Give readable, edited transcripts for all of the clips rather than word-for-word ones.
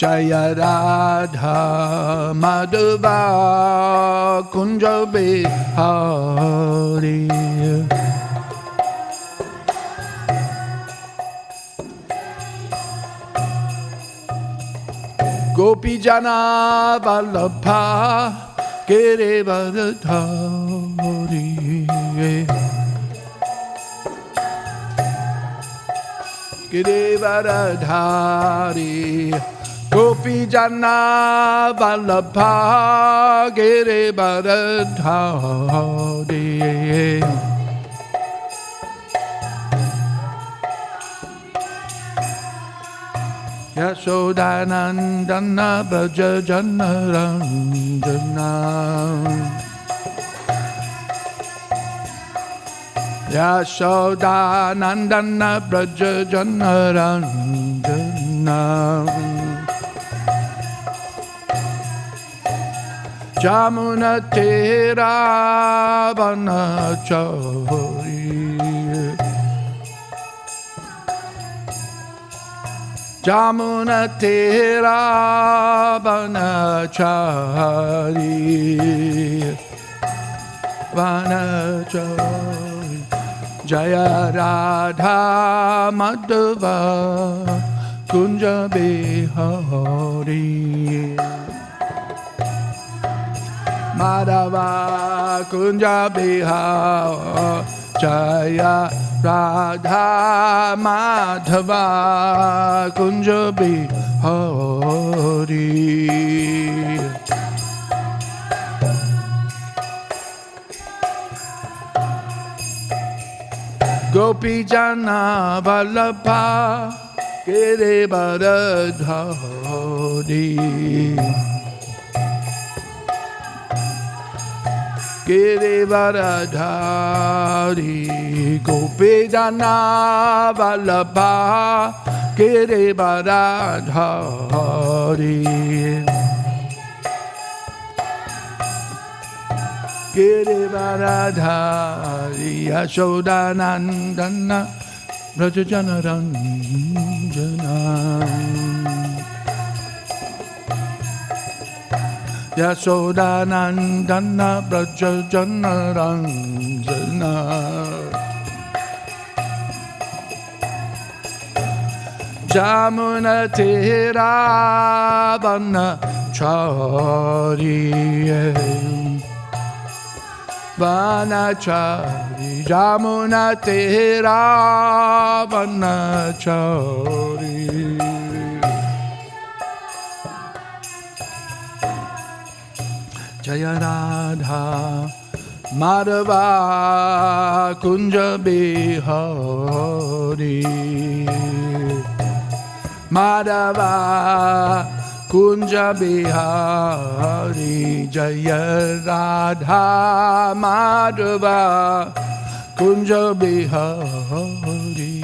Jaya Radha Madhava Kunja Bihari. Gopi Jana Vallabha Girivardhari. Girivardhari. Gopi Jana Vallabha Girivardhari. Yashodanandana Braja Janaranjana. Yashodanandana Braja Janaranjana. Jamuna Tera Vanachari. Jamuna Tera Vanachari. Vanachari. Jaya Radha Madhava Kunja Bihari. Madhava Kunja Bihari. Jaya Radha Madhava Kunja Bihari. Gopi Jana Vallabha Girivardhari. Girivardhari. Gopi Jana Vallabha Girivardhari. Girivardhari. Yashodanandana Braja Janaranjana. Yashodanandana Braja Janaranjana. Jamuna Tera Vanachari. Vanachari. Jamuna Tera Vanachari. Jaya Radha Madhava Kunja Bihari. Madhava Kunja Bihari. Jaya Radha Madhava Kunja Bihari.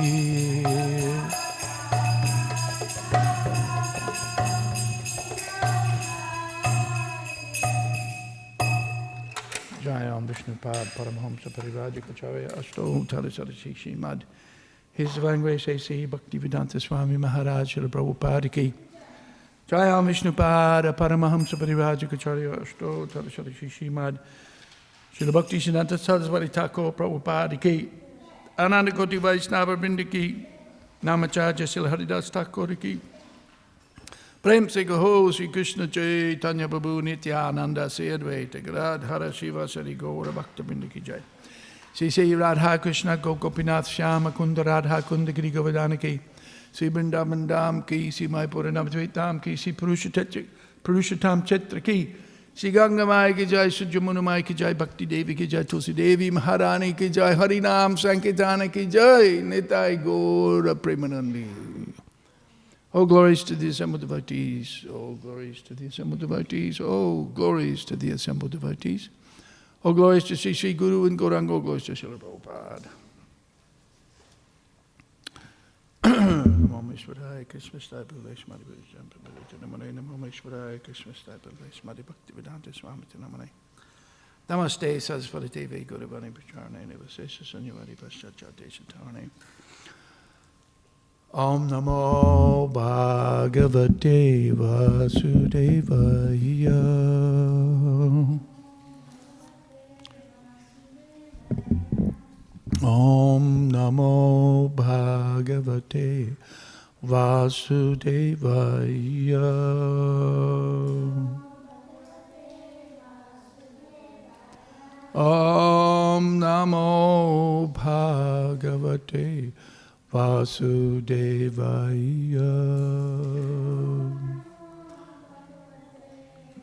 Jayam Vishnupad Paramahamsa Parivajikacharya Ashto Talasarasi Śrīmad His Divine Grace A.C. Bhaktivedanta Swami Maharaj Srila Prabhupada Ki. Jayam Vishnupad Paramahamsa Parivajikacharya Ashto Talasarasi Śrīmad Srila Bhaktivedanta Saraswati Thakur Prabhupada Ki. Ananda Koti Vaishnava Vrinda Ki. Namacharya Srila Haridas Thakur Ki. Prem se Gaho Sri Krishna Chaitanya Prabhu Nityananda Se Advaita Gadadhara Shiva Sari Gaura Bhaktivinoda Ki Jai. Sri Sri Radha Krishna Gopinath Shyama Kunda Radha Kunda Giri Govardhana Ki. Sri Vrindavan Dham Ki. Sri Maipura Navadvitam Ki. Sri Purushotam Chetra Ki. Sri Ganga Mai Ki Jai. Sujamuna Mai Ki Jai. Bhakti Devi Ki Jai. Tulsi Devi Maharani Ki Jai. Harinam Sankirtana Ki Jai. Nitai Gaura Premanandi. All glories to the assembled devotees. All glories to the assembled devotees. All glories to the assembled devotees. All glories to Sri Sri Guru and Gauranga. All glories to Srila Prabhupada. Namo Ishwaraya Krishna Stipul Shmadi Namane. Namo Ishwaraya Krishna Stipul Shmadi Bhaktivedanta Swami Namane. Namaste Saraswati Devi Guru Vani Pacharane Nivasesha Sanyavadi Paschachate Satarane. Om Namo Bhagavate Vasudevaya. Om Namo Bhagavate Vasudevaya. Om Namo Bhagavate Vasudevaya.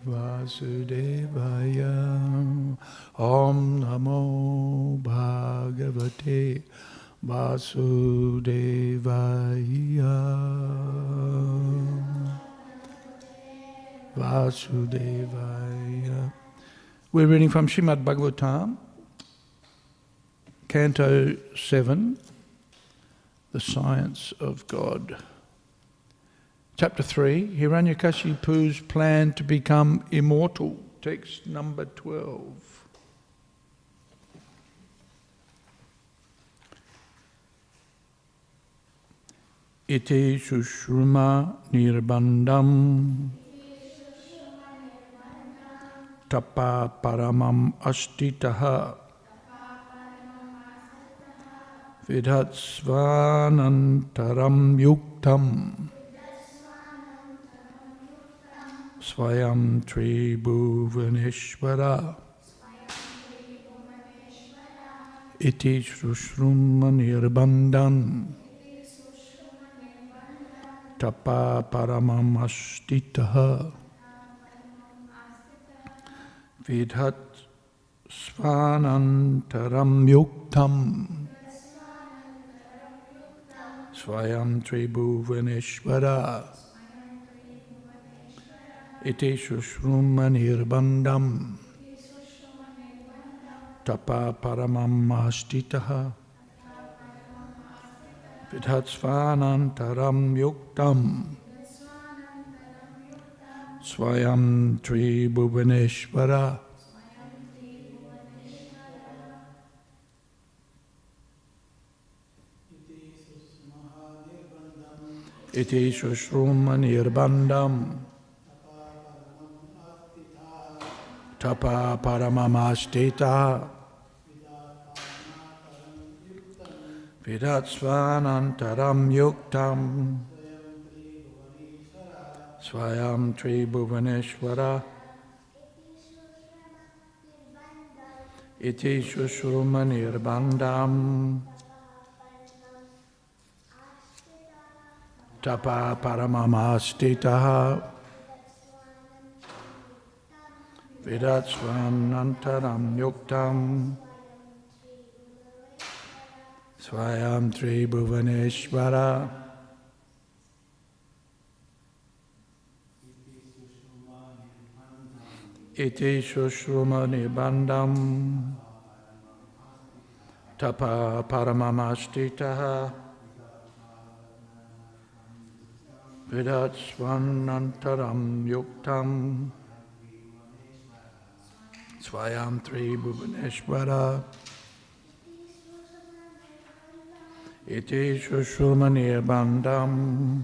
Vasudevaya. Om Namo Bhagavate Vasudevaya. Vasudevaya. We're reading from Śrīmad Bhāgavatam, Canto 7, The Science of God. Chapter 3, Hiranyakashipu's plan to become immortal. Text number 12. Iti Sushruma Nirbandam Tapa Paramam Astitaha Vidhatsvanantaram Yuktam Swayam Tribhuvaneshvara Iti Sushruma Nirbandam Tapa Paramam Astitaha Vidhat Svanantaram Yuktam Swayam Tribhuvaneshvara Iti Sushruma Nirbandam Tapa Paramam Astitaha Vidhat Svanantaram Yuktam Swayam Tribhuvaneshvara. Iti Sushruma Nirbandam Tapa Paramamastita Vidatsvanantaram Yuktam Swayam Tribhuvaneshvara. Iti Sushruma Nirbandam Tapa Paramamastita Vidatsvanantaram Yuktam Swayam Tribhuvaneshvara. Iti Sushruma Nirbandam Tapa Paramamastita Vidatsvanantaram Yuktam Swayam Tribhuvaneshvara. Iti Sushruma Nirbandam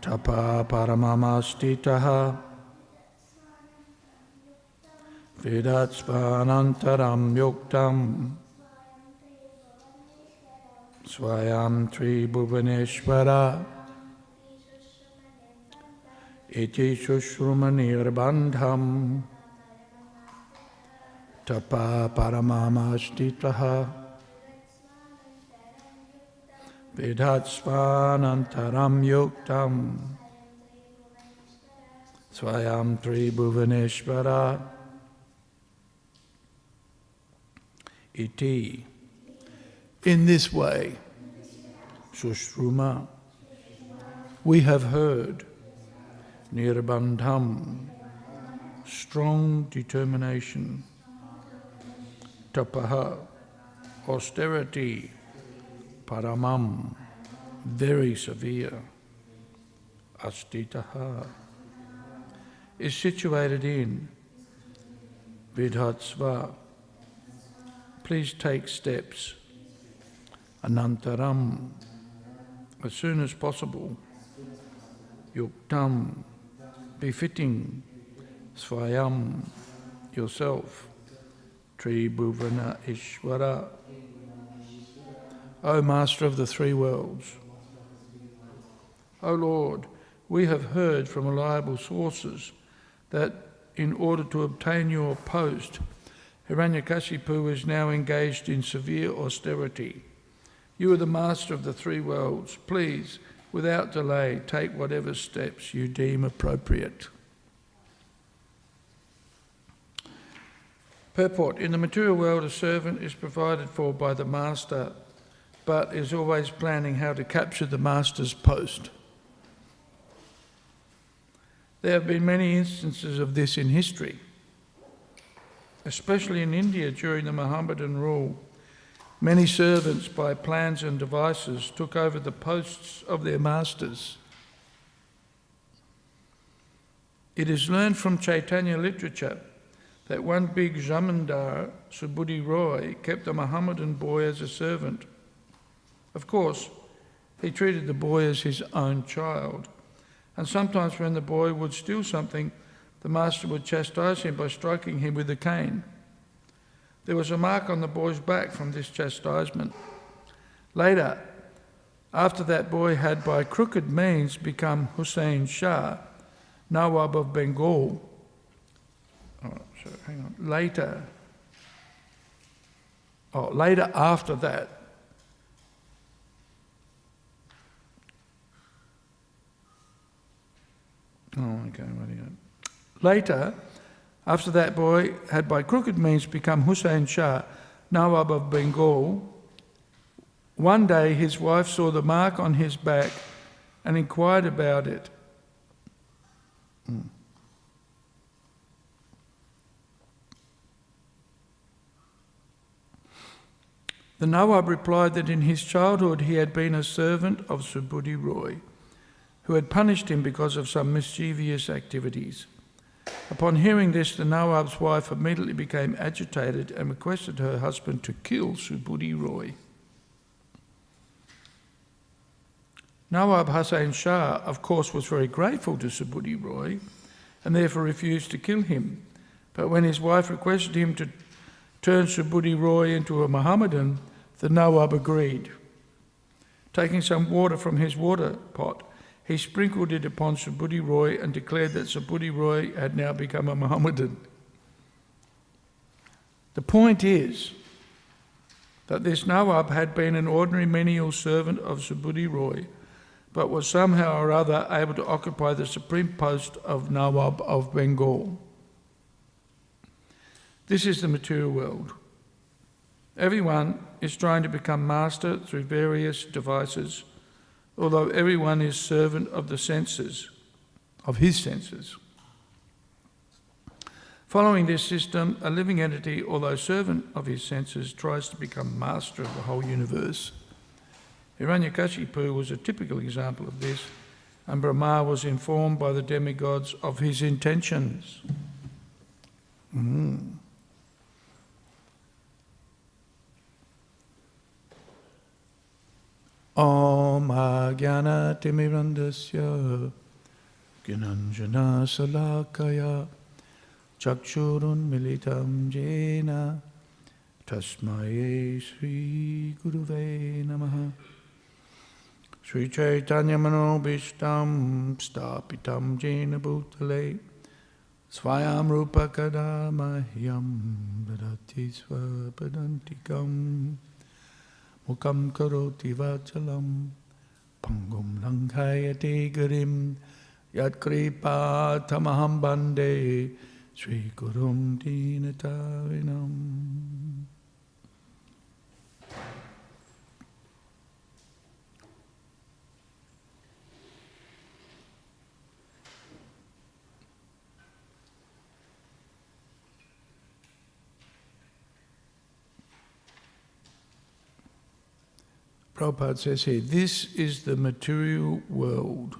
Tapa Paramamastita Vidatsvanantaram Yuktam Swayam Tribhuvaneshvara. Iti Sushruma Nirbandam Tapa Paramamastita Vidhatsvanantaram Yuktam Swayam Tribhuvaneshvara. Iti. In this way, Sushruma, we have heard, Nirbandham, strong determination, Tapaha, austerity, Paramam, very severe, Astitaha, is situated in Vidhatsva. Please take steps. Anantaram, as soon as possible, yuktam, befitting, svayam, yourself, Tribhuvana Ishvara, O Master of the three worlds. O Lord, we have heard from reliable sources that in order to obtain your post, Hiranyakashipu is now engaged in severe austerity. You are the Master of the three worlds. Please, without delay, take whatever steps you deem appropriate. Purport. In the material world, a servant is provided for by the Master, but is always planning how to capture the Master's post. There have been many instances of this in history, especially in India during the Mohammedan rule. Many servants, by plans and devices, took over the posts of their masters. It is learned from Chaitanya literature that one big Zamindar, Subudhi Roy, kept a Mohammedan boy as a servant. Of course, he treated the boy as his own child, and sometimes when the boy would steal something, the master would chastise him by striking him with a cane. There was a mark on the boy's back from this chastisement. Later, after that boy had by crooked means become Hussain Shah, Nawab of Bengal, later after that, Later, after that boy had by crooked means become Hussain Shah, Nawab of Bengal, one day his wife saw the mark on his back and inquired about it. The Nawab replied that in his childhood he had been a servant of Subudhi Roy, who had punished him because of some mischievous activities. Upon hearing this, the Nawab's wife immediately became agitated and requested her husband to kill Subudhi Roy. Nawab Hussain Shah, of course, was very grateful to Subudhi Roy and therefore refused to kill him. But when his wife requested him to turn Subudhi Roy into a Mohammedan, the Nawab agreed. Taking some water from his water pot, he sprinkled it upon Subudhi Roy and declared that Subudhi Roy had now become a Mohammedan. The point is that this Nawab had been an ordinary menial servant of Subudhi Roy, but was somehow or other able to occupy the supreme post of Nawab of Bengal. This is the material world. Everyone is trying to become master through various devices, although everyone is servant of the senses, of his senses. Following this system, a living entity, although servant of his senses, tries to become master of the whole universe. Hiranyakashipu was a typical example of this, and Brahma was informed by the demigods of his intentions. Om Ajnana Timirandasya Gyananjana Salakaya Chakshurun Militam Jena Tasmaye Sri Guruve Namaha Sri Chaitanya Manobishtam Stapitam Jena Bhutale Swayam Rupa Kadamahyam Dadati Swapadantikam Mukam karoti vachalam pangum langhayate garim yat kripa tamaham bande Sri Gurum Dinatarinam. Prabhupada says here, this is the material world.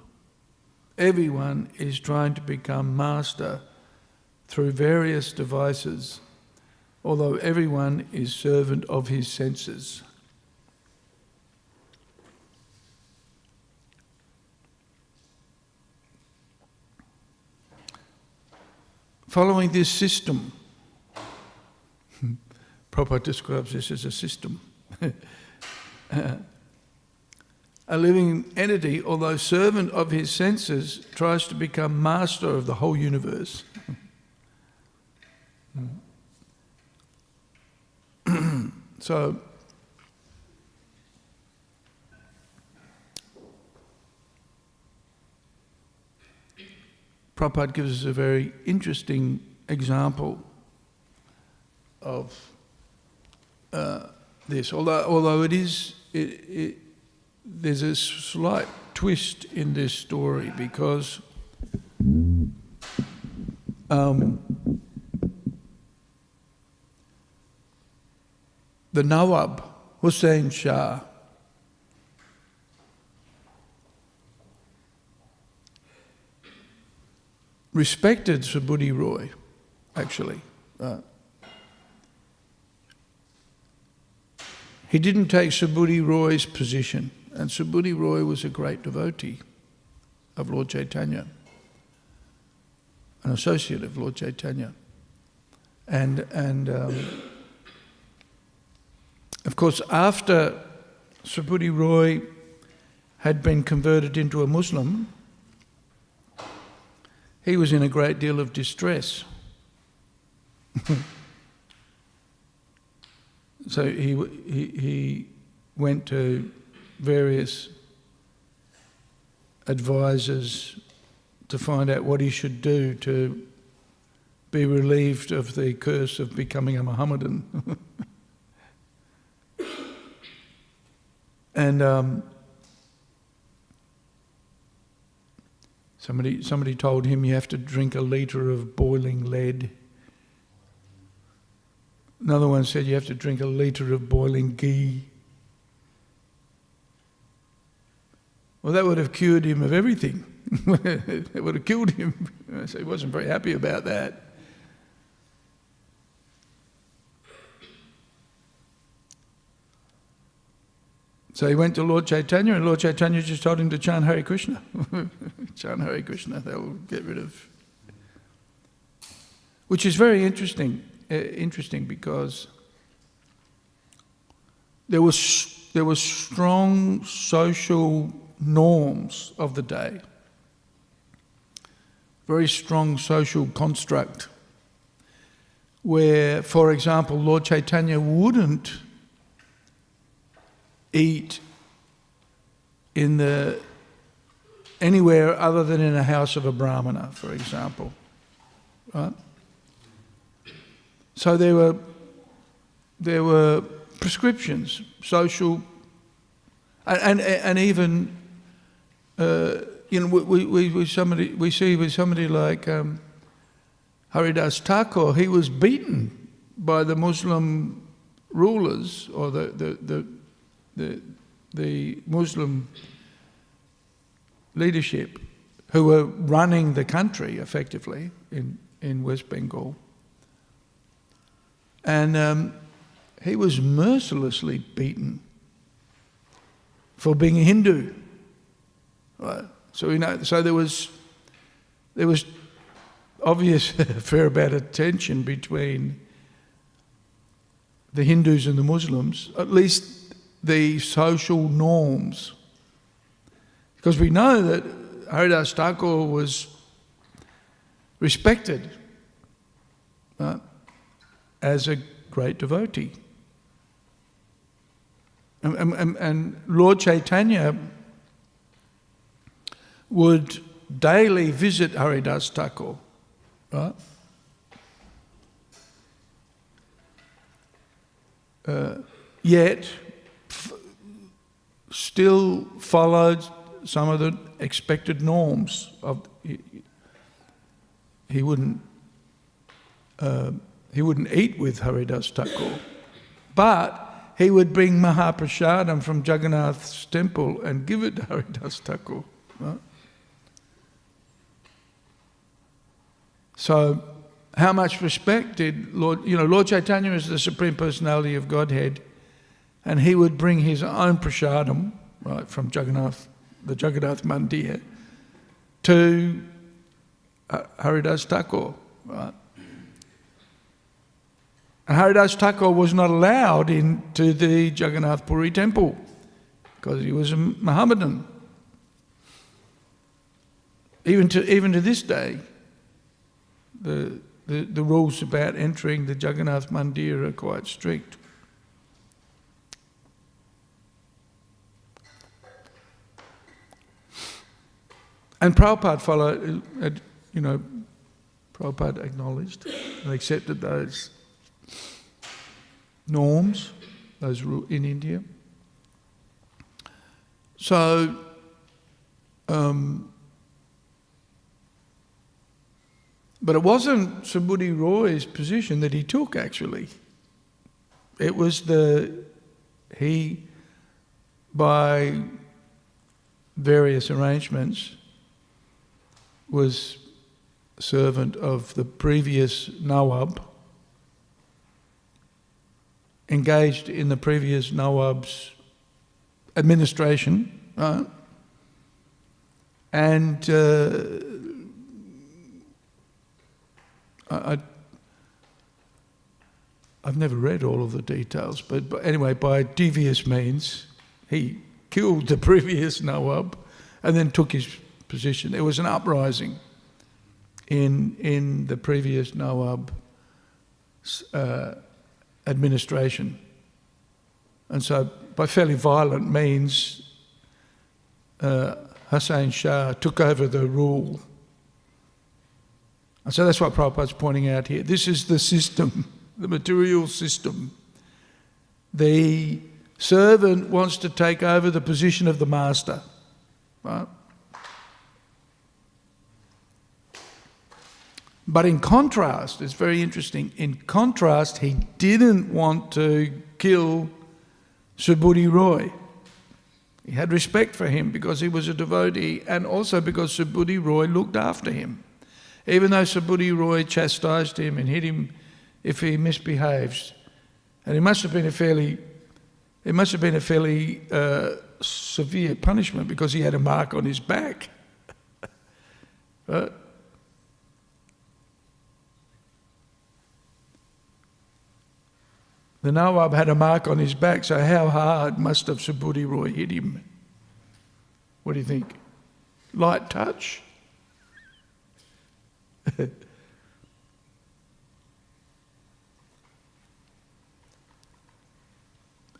Everyone is trying to become master through various devices, although everyone is servant of his senses. following this system. Prabhupada describes this as a system. A living entity, although servant of his senses, tries to become master of the whole universe. So, Prabhupada gives us a very interesting example of this. Although there's a slight twist in this story, because the Nawab, Hussain Shah, respected Subudhi Roy, actually. He didn't take Subudhi Roy's position, and Subudhi Roy was a great devotee of Lord Chaitanya, an associate of Lord Chaitanya. And of course, after Subudhi Roy had been converted into a Muslim, he was in a great deal of distress. So he went to various advisors to find out what he should do to be relieved of the curse of becoming a Mohammedan. And somebody told him you have to drink a litre of boiling lead. Another one said you have to drink a litre of boiling ghee. Well, that would have cured him of everything. It would have killed him. So he wasn't very happy about that. So he went to Lord Chaitanya, and Lord Chaitanya just told him to chant Hare Krishna. Chant Hare Krishna, they'll get rid of... Which is very interesting because there was strong social norms of the day, very strong social construct, where, for example, Lord Chaitanya wouldn't eat anywhere other than in a house of a Brahmana, for example, right? So there were prescriptions, social, and even we see with somebody like Haridas Thakur, he was beaten by the Muslim rulers or the Muslim leadership who were running the country effectively in West Bengal. And he was mercilessly beaten for being a Hindu. Right? So there was obvious a fair amount of tension between the Hindus and the Muslims, at least the social norms. Because we know that Haridas Thakur was respected, right, as a great devotee. And Lord Chaitanya would daily visit Haridas Thakur, right? Yet still followed some of the expected norms of. He wouldn't eat with Haridas Thakur, but he would bring Mahaprasadam from Jagannath's temple and give it to Haridas Thakur. Right? So, how much respect did Lord Chaitanya is the Supreme Personality of Godhead, and he would bring his own prasadam, right, from Jagannath, the Jagannath Mandir, to Haridas Thakur, right? And Haridas Thakur was not allowed into the Jagannath Puri temple because he was a Mohammedan. Even to this day, the rules about entering the Jagannath Mandir are quite strict. And Prabhupada followed, Prabhupada acknowledged and accepted those norms, those rules in India. So, but it wasn't Subhuti Roy's position that he took, actually. It was by various arrangements, was a servant of the previous Nawab, engaged in the previous Nawab's administration, right? And I've never read all of the details, but anyway, by devious means, he killed the previous Nawab and then took his position. There was an uprising in the previous Nawab's administration. And so by fairly violent means, Hussain Shah took over the rule. And so that's what Prabhupada's pointing out here. This is the system, the material system. The servant wants to take over the position of the master, right? But in contrast, it's very interesting, in contrast, he didn't want to kill Subhuti Roy. He had respect for him because he was a devotee and also because Subhuti Roy looked after him. Even though Subhuti Roy chastised him and hit him if he misbehaves. And it must have been a fairly severe punishment because he had a mark on his back. Right? The Nawab had a mark on his back, so how hard must have Subhuti Roy hit him? What do you think? Light touch?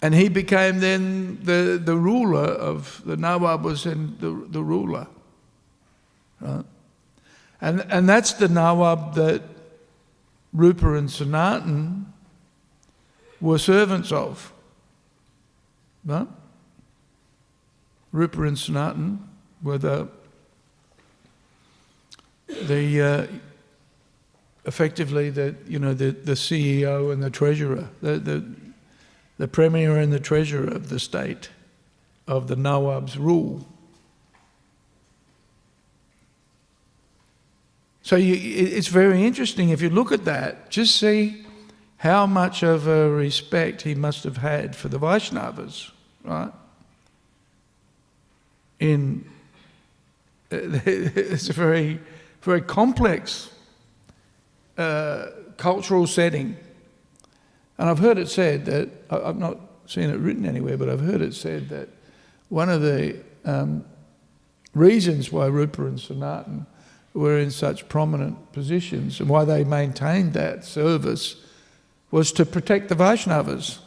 And he became then the ruler of, the Nawab was then the ruler. Right? And that's the Nawab that Rupa and Sanatan were servants of. Right? Rupa and Sanatan were effectively the CEO and the treasurer, the premier and the treasurer of the state, of the Nawab's rule. So it's very interesting if you look at that, just see how much of a respect he must have had for the Vaishnavas, right? It's a very, very complex cultural setting. And I've heard it said that, I've not seen it written anywhere, but I've heard it said that one of the reasons why Rupa and Sanatan were in such prominent positions and why they maintained that service was to protect the Vaishnavas,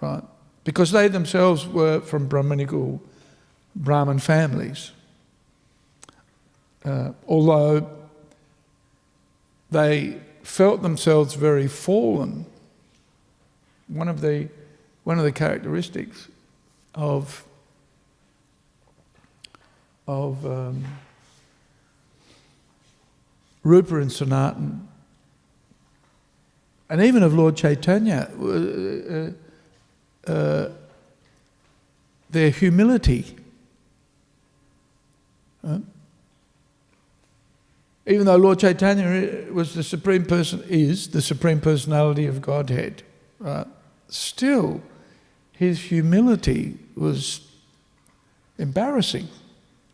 right? Because they themselves were from Brahminical Brahmin families. Although they felt themselves very fallen, one of the characteristics of Rupa and Sanatan, and even of Lord Chaitanya, their humility. Even though Lord Chaitanya was the Supreme Person, is the Supreme Personality of Godhead, right? Still, his humility was embarrassing.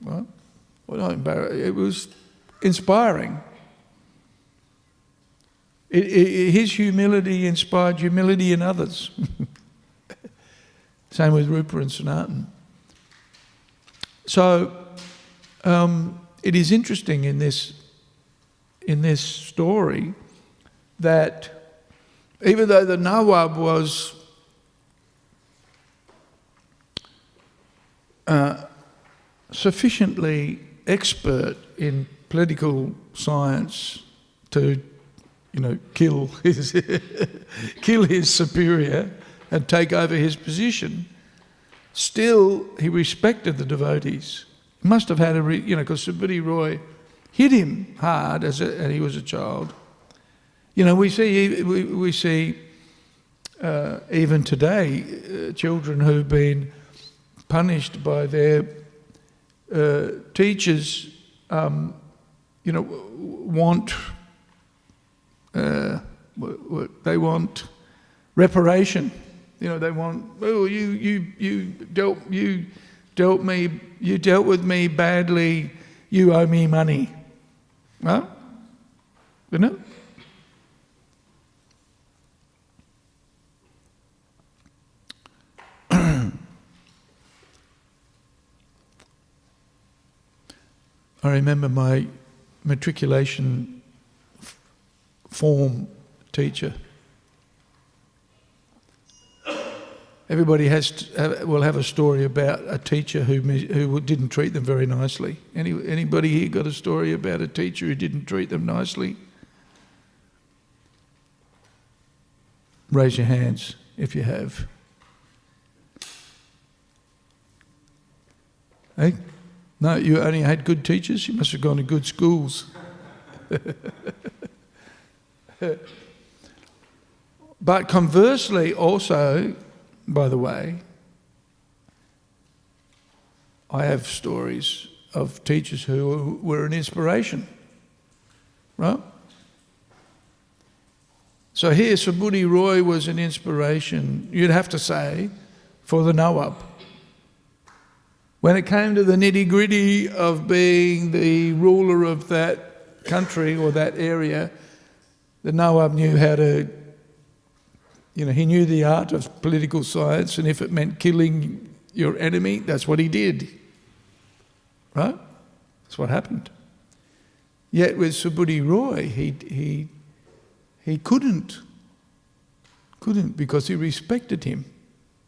Right? Well, not embarrassing, it was inspiring. His humility inspired humility in others. Same with Rupa and Sanatan. So it is interesting in this story that even though the Nawab was sufficiently expert in political science to, kill his superior and take over his position, still he respected the devotees. He must have had because Subhuti Roy hit him hard and he was a child. We see even today children who've been punished by their teachers, they want reparation. They want, you dealt with me badly, you owe me money. Well, isn't it? I remember my matriculation form teacher. Everybody will have a story about a teacher who didn't treat them very nicely. Anybody here got a story about a teacher who didn't treat them nicely? Raise your hands if you have. Hey? No, you only had good teachers? You must have gone to good schools. But conversely also, by the way, I have stories of teachers who were an inspiration, right? So here Subhuti Roy was an inspiration, you'd have to say, for the Nawab. When it came to the nitty-gritty of being the ruler of that country or that area, the Nawab knew how to, he knew the art of political science, and if it meant killing your enemy, that's what he did. Right? That's what happened. Yet with Subhuti Roy, he couldn't because he respected him,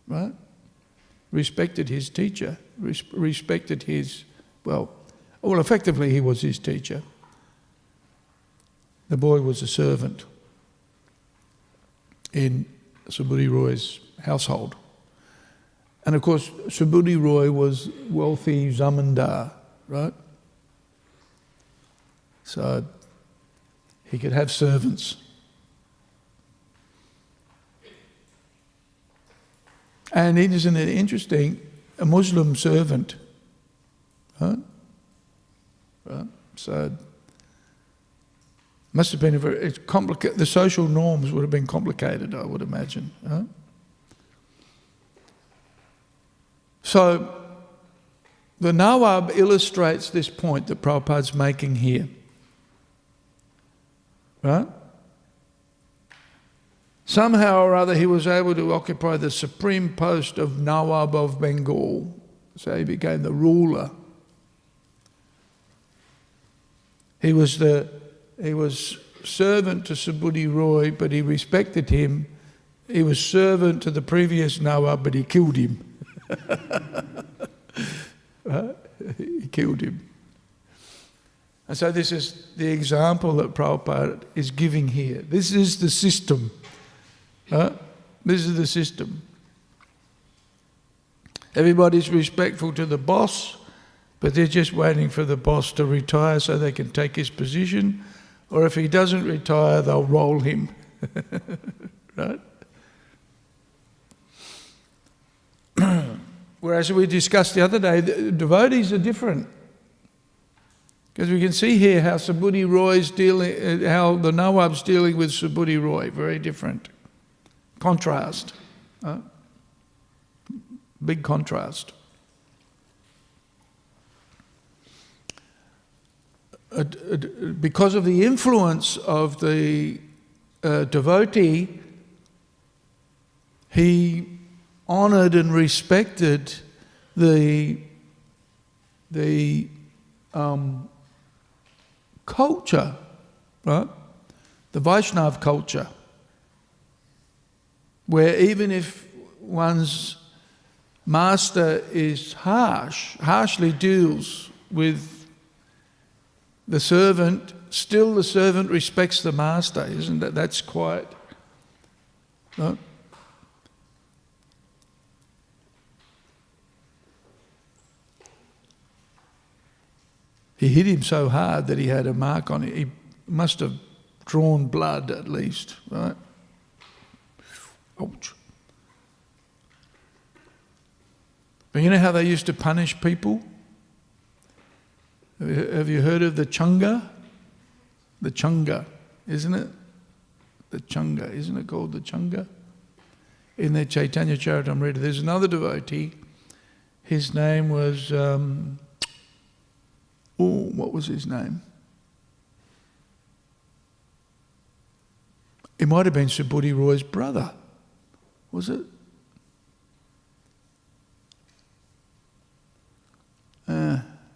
right? Respected his teacher, respected his, effectively he was his teacher. The boy was a servant in Subhuti Roy's household. And of course, Subhuti Roy was wealthy zamindar, right? So he could have servants. And isn't it interesting? A Muslim servant, right? So must have been it's complicated. The social norms would have been complicated, I would imagine. Right? So the Nawab illustrates this point that Prabhupada's making here, right? Somehow or other he was able to occupy the supreme post of Nawab of Bengal. So he became the ruler. He was servant to Subhuti Roy, but he respected him. He was servant to the previous Nawab, but he killed him. Right? He killed him. And so this is the example that Prabhupada is giving here. This is the system. This is the system. Everybody's respectful to the boss, but they're just waiting for the boss to retire so they can take his position, or if he doesn't retire, they'll roll him. Right? Whereas we discussed the other day, the devotees are different. Because we can see here how Subhuti Roy's dealing, how the Nawab's dealing with Subhuti Roy, very different. Contrast. Big contrast. Because of the influence of the devotee, he honoured and respected the culture, right? The Vaishnava culture, where even if one's master is harshly deals with the servant, still the servant respects the master, isn't that? That's quite, right? He hit him so hard that he had a mark on it. He must have drawn blood at least, right? Ouch. But you know how they used to punish people? Have you heard of the chunga? The chunga, isn't it? The chunga, isn't it called the chunga? In the Chaitanya Charitamrita, there's another devotee. His name was, what was his name? It might have been Subhuti Roy's brother, was it?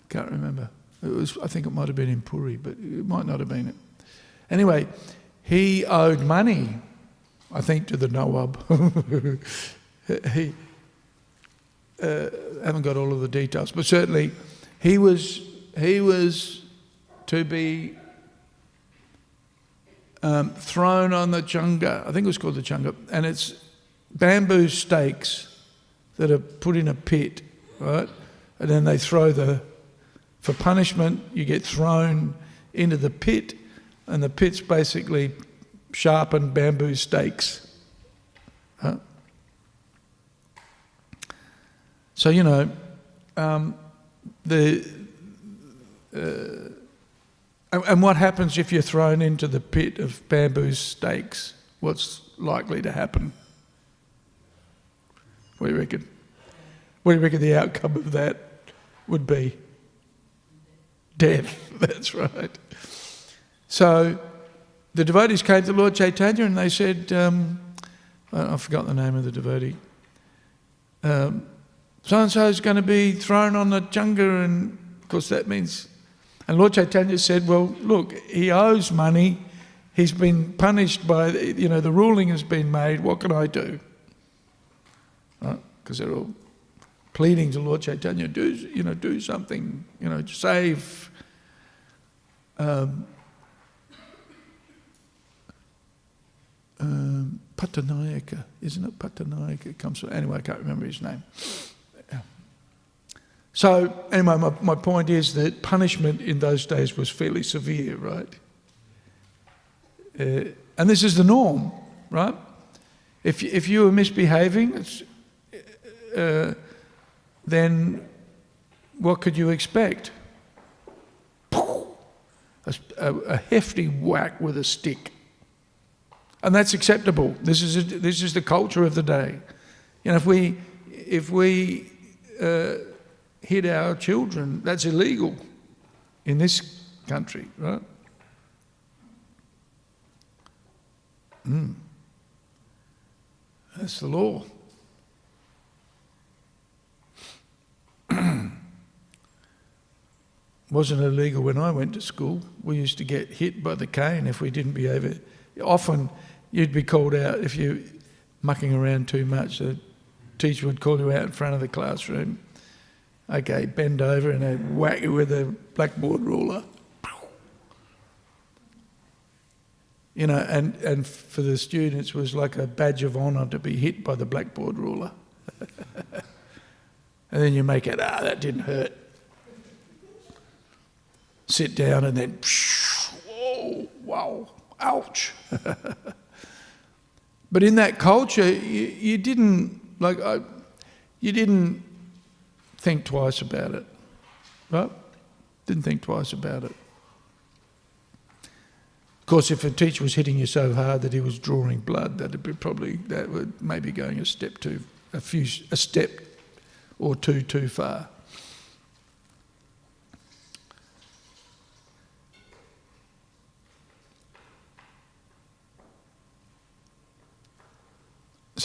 Can't remember. I think it might have been in Puri, but it might not have been it. Anyway, he owed money, I think, to the Nawab. He haven't got all of the details, but certainly he was to be thrown on the chunga. I think it was called the chunga, and it's bamboo stakes that are put in a pit, right? And then they throw for punishment, you get thrown into the pit, and the pit's basically sharpened bamboo stakes. Huh? So, you know, and what happens if you're thrown into the pit of bamboo stakes? What's likely to happen? What do you reckon? What do you reckon the outcome of that would be? Death, that's right. So the devotees came to Lord Chaitanya and they said, I forgot the name of the devotee, so-and-so is going to be thrown on the chunga, and of course that means, and Lord Chaitanya said, well, look, he owes money, he's been punished by, the ruling has been made, what can I do? Right? Because they're all pleading to Lord Chaitanya, do something, to save Pattanayaka, isn't it? Pattanayaka comes from, anyway, I can't remember his name. So, anyway, my point is that punishment in those days was fairly severe, right? And this is the norm, right? If you were misbehaving, then what could you expect? A hefty whack with a stick. And that's acceptable. This is the culture of the day. If we hit our children, that's illegal in this country, right? That's the law. Wasn't illegal when I went to school. We used to get hit by the cane if we didn't behave. Often you'd be called out if you're mucking around too much. The teacher would call you out in front of the classroom. Okay, bend over, and they'd whack you with a blackboard ruler. And for the students it was like a badge of honour to be hit by the blackboard ruler. And then you make it, that didn't hurt. Sit down and then, whoa, wow, ouch. But in that culture, you didn't think twice about it, right? Didn't think twice about it. Of course, if a teacher was hitting you so hard that he was drawing blood, that would maybe going a step or two too far.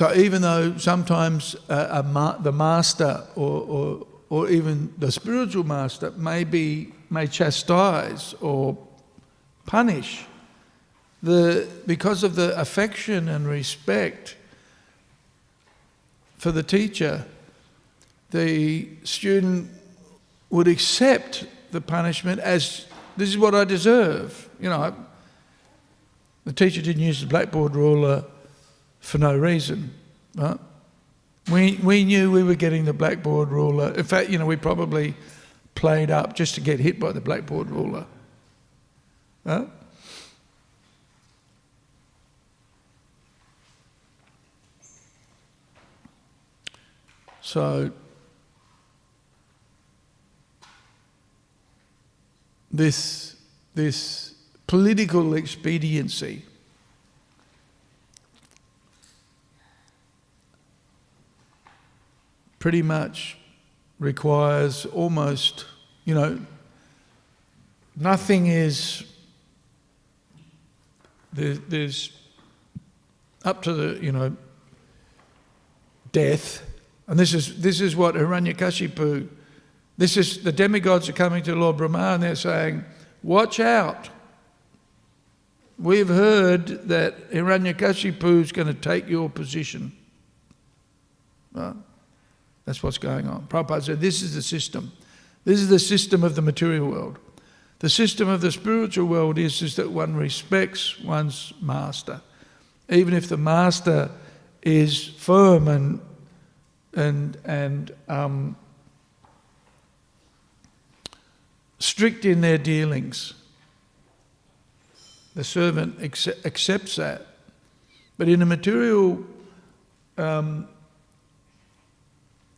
So even though sometimes the master or even the spiritual master may chastise or punish, because of the affection and respect for the teacher, the student would accept the punishment as, this is what I deserve. The teacher didn't use the blackboard ruler for no reason, right? We knew we were getting the blackboard ruler. In fact, we probably played up just to get hit by the blackboard ruler. Right? So this political expediency pretty much requires almost, nothing is, there's up to the, death. And this is what Hiranyakashipu, this is, the demigods are coming to Lord Brahma and they're saying, watch out. We've heard that Hiranyakashipu is going to take your position. Right? That's what's going on. Prabhupada said, this is the system. This is the system of the material world. The system of the spiritual world is that one respects one's master. Even if the master is firm and strict in their dealings, the servant accepts that. But in a material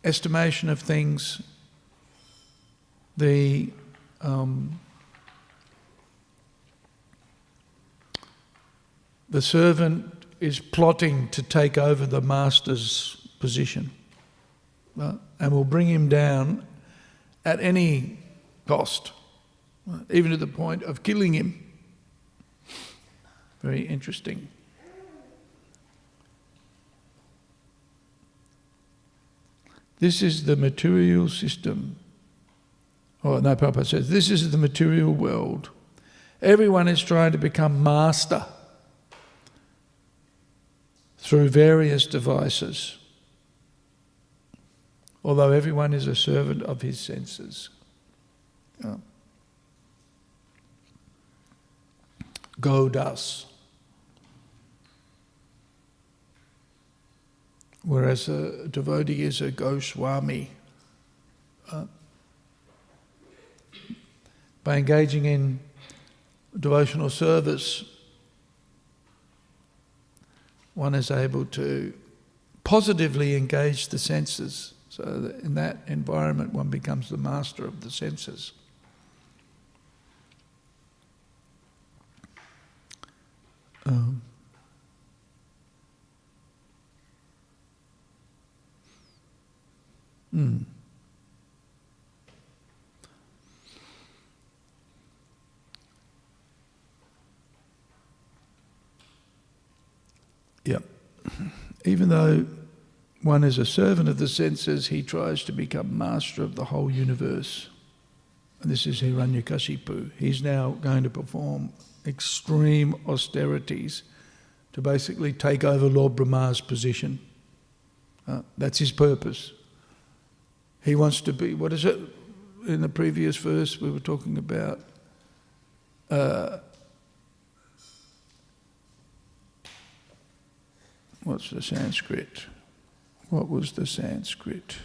estimation of things, the servant is plotting to take over the master's position, right? And will bring him down at any cost, right? Even to the point of killing him. Very interesting. This is the material system. Oh, no, Prabhupada says, this is the material world. Everyone is trying to become master through various devices, although everyone is a servant of his senses. Godas. Whereas a devotee is a Goswami. By engaging in devotional service, one is able to positively engage the senses. So that in that environment one becomes the master of the senses. Yep. Even though one is a servant of the senses, he tries to become master of the whole universe. And this is Hiranyakashipu. He's now going to perform extreme austerities to basically take over Lord Brahma's position. That's his purpose. He wants to be, what is it? In the previous verse we were talking about what's the Sanskrit? What was the Sanskrit?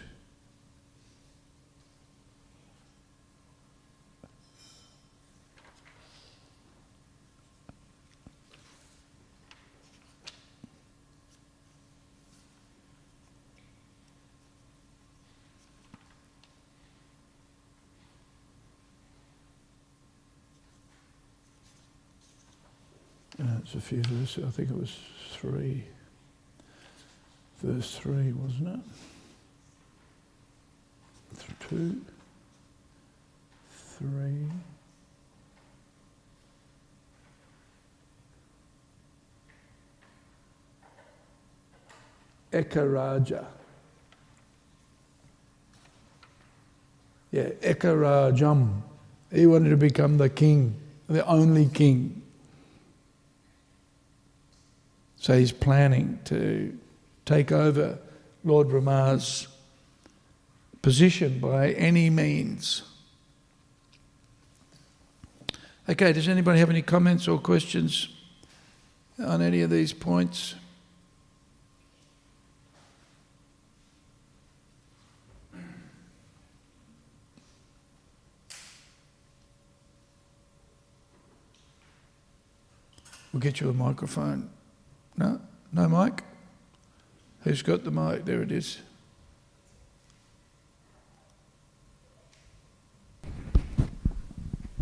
It's a few verses, I think it was 3. Verse 3, wasn't it? 2, 3. Ekaraja. Yeah, Ekarajam. He wanted to become the king, the only king. So he's planning to take over Lord Brahma's position by any means. Okay, does anybody have any comments or questions on any of these points? We'll get you a microphone. No? No mic? Who's got the mic? There it is.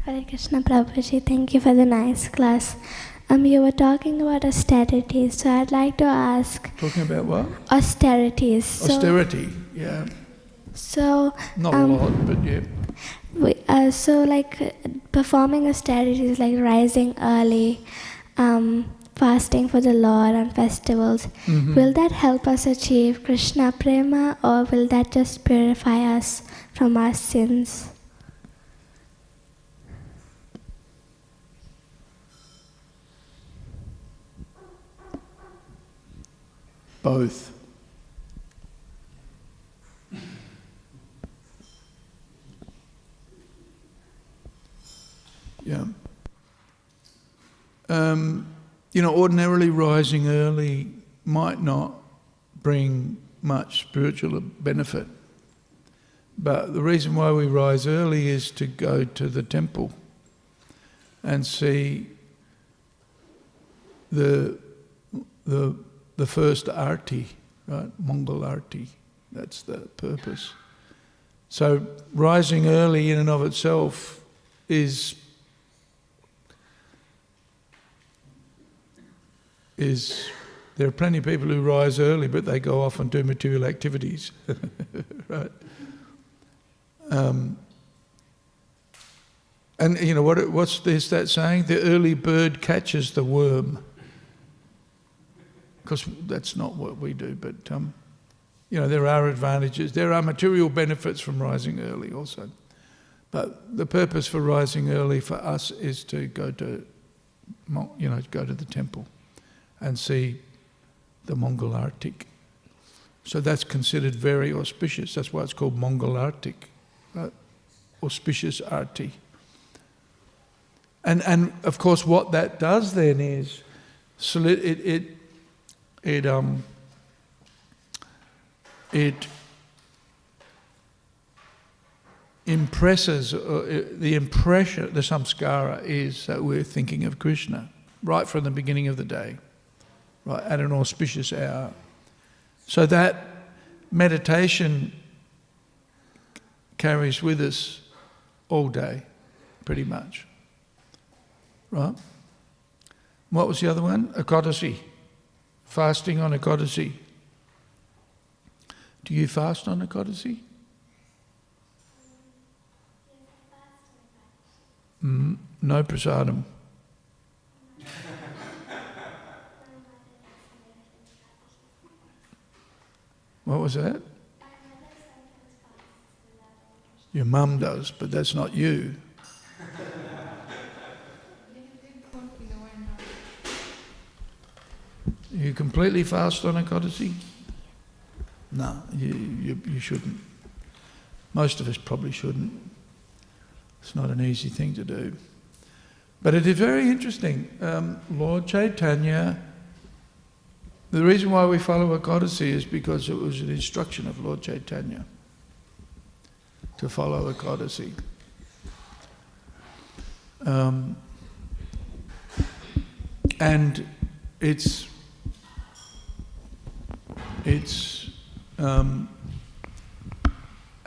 Hare Krishna Prabhuji, thank you for the nice class. You were talking about austerities, so I'd like to ask... Talking about what? Austerities. Austerity, yeah. So... Not a lot, but yeah. So like performing austerities like rising early, fasting for the Lord on festivals, will that help us achieve Krishna Prema, or will that just purify us from our sins? Both. Yeah. Ordinarily rising early might not bring much spiritual benefit. But the reason why we rise early is to go to the temple and see the first arti, right? Mongol arti. That's the purpose. So rising early in and of itself is there are plenty of people who rise early, but they go off and do material activities, right? And what's that saying? The early bird catches the worm. Because that's not what we do, but there are advantages. There are material benefits from rising early also. But the purpose for rising early for us is to go to the temple and see the Mongol Arctic. So that's considered very auspicious. That's why it's called Mongol Arctic, right? Auspicious Arti. And of course what that does then is it impresses, the impression, the samskara is that we're thinking of Krishna right from the beginning of the day, right, at an auspicious hour. So that meditation carries with us all day, pretty much, right? What was the other one? Ekadasi. Fasting on Ekadasi. Do you fast on Ekadasi? No prasadam. What was that? Your mum does, but that's not you. You completely fast on Ekadasi? No, you shouldn't. Most of us probably shouldn't. It's not an easy thing to do. But it is very interesting. Lord Chaitanya, the reason why we follow Ekadasi is because it was an instruction of Lord Chaitanya to follow Ekadasi. And it's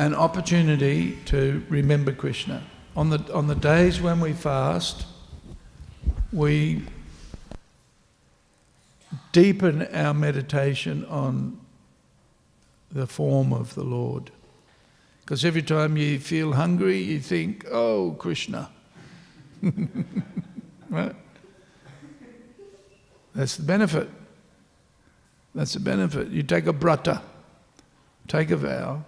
an opportunity to remember Krishna. On the days when we fast, we deepen our meditation on the form of the Lord. Because every time you feel hungry, you think, oh, Krishna. Right? That's the benefit. That's the benefit. You take a brata, take a vow,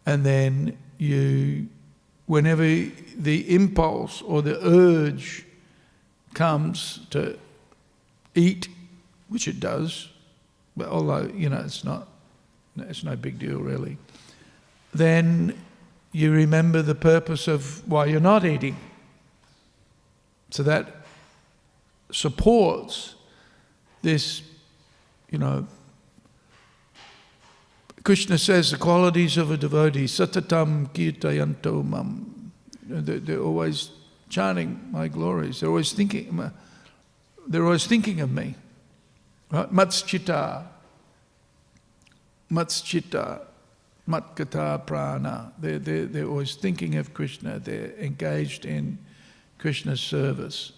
and then you, whenever the impulse or the urge comes to eat, which it does, but although, it's no big deal really, then you remember the purpose of why you're not eating. So that supports this, Krishna says the qualities of a devotee, satatam kirtayanto mam. They're always chanting my glories. They're always thinking of me. Right? Matschita, matkata prana. They're always thinking of Krishna. They're engaged in Krishna's service.